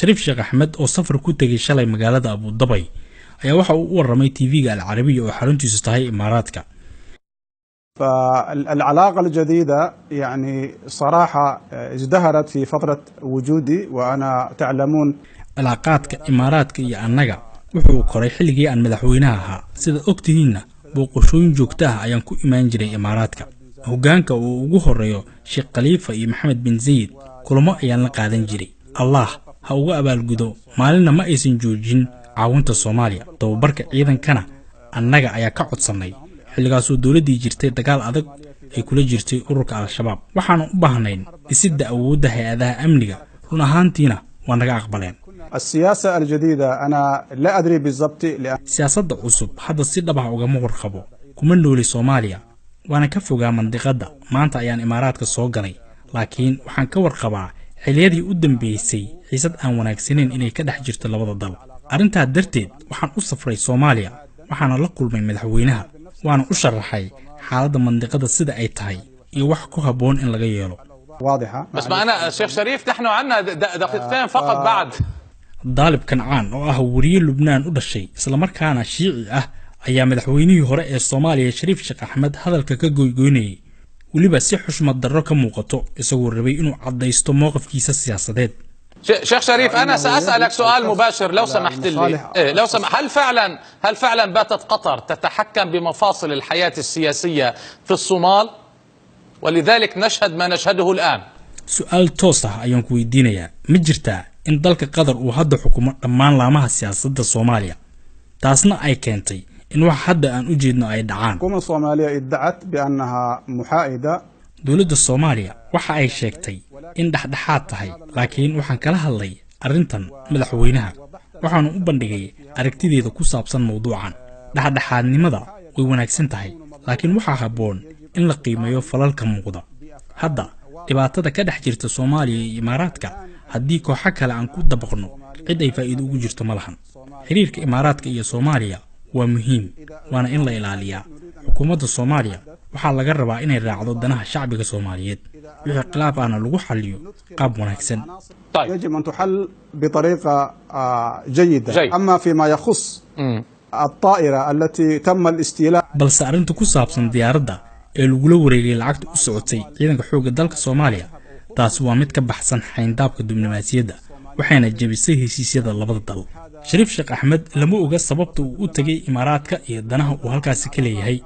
شريف شيخ أحمد oo safar ku tagay shalay magaalada Abu Dhabi ayaa waxa uu waramay TV-ga Al-Arabiya oo xaruntiisu tahay Imaaraadka. فالعلاقة الجديدة يعني صراحة ازدهرت في فترة وجودي وأنا تعلمون علاقاتك إماراتك iyo annaga wuxuu koray xilligii aan madaxweynaha ahaa sida ogtihiina booqashooyin joogto ah ayaan ku imaan jiray Imaaraadka. Hoggaanka uu ugu horeeyo Sheikh Khalifa iyo Maxamed bin Zayed kulamo ayaan la qaadan jiray. Allah ha uga abaalgudo maalinna ma aysan joojin caawinta Soomaaliya. Tababarka ciidankana annaga ayaa ka codsanay xilligaas oo dawladii jirtay dagaal adag ay kula jirtay ururka Al-Shabaab. Waxaan u baahnayn dhisidda awoodda hay'adaha amniga run ahaantiina waa naga aqbaleen. السياسة الجديدة أنا لا أدري بالضبط siyaasadda cusub hadda si dhab ah ugama warqabo kuma nooli Soomaaliya waana ka fogaa mandiqada maanta ayaan Imaaraadka soo galay laakiin waxaan ka warqabaa xiliyadii u dambeysay xiisad aan wanaagsaneyn inay ka dhex jirto labada dal arintaa darteed waxaan u safray Soomaaliya waxaana la kulmay madaxweynaha waana u sharaxay xaaladda mandiqada sida ay tahay iyo wax ku haboon in laga yeelo. واضحة بس معنا شيخ شريف نحن عندنا دقيقتين فقط بعد. daalib kancaan oo ah wariye Lubnaan u dhashay isla markaana Shiici ah ayaa madaxweynihii hore ee Soomaaliya Shariif Sheekh Axmed hadalka ka go'goynayay waliba si xushmad darro ka muuqato isagoo rabay inuu cadeysto mowqifkiisa siyaasadeed. شيخ شريف أنا سأسألك سؤال مباشر لو سمحت لي. لو سمح هل فعلا باتت قطر تتحكم بمفاصل الحياة السياسية في الصومال ولذلك نشهد ما نشهده الآن؟ سؤال توصح أيام كويدينيا مجرتا إن دالك قدر وهذا حكومة لمان لامها سياسة الصومالية تاسنا أي كنتي إن واحد أن أجدنا أي دعان. الحكومة الصومالية ادعت بأنها محايدة. دولة الصومالية waxa ay sheegtay in dhaxdhaxaad tahay laakiin waxaan kala hadlay arintan madaxweynaha waxaan u bandhigay aragtideeda ku saabsan mowduucan dhaxdhaxaadnimada way wanaagsan tahay laakiin waxa haboon in la qiimeeyo falalka muuqda hadda dhibaatada ka dhex jirta Soomaaliya iyo Imaaraadka haddii kooxo kale aan ku dabaqno cid ay faa'iido ugu jirto ma lahan xiriirka Imaaraadka iyo Soomaaliya waa muhiim waana in la ilaaliyaa xukuumadda Soomaaliya waxaa laga rabaa inay raacdo danaha shacbiga Soomaaliyeed wixii khilaaf ahna lagu xalliyo qaab wanaagsan. يجب أن تحل بطريقة جيدة. أما فيما يخص الطائرة التي تم الاستيلاء balse arinta ku saabsan diyaaradda ee lagu wareegay lacagta u socotay ciidanka xoogga dalka Soomaaliya taas waa mid ka baxsan xayndaabka diblomaasiyadda waxayna jabisay heshiisyada labada dal. Shariif Sheekh Axmed lama oga sababta uu u tagay Imaaraadka iyo danaha uu halkaas ka leeyahay.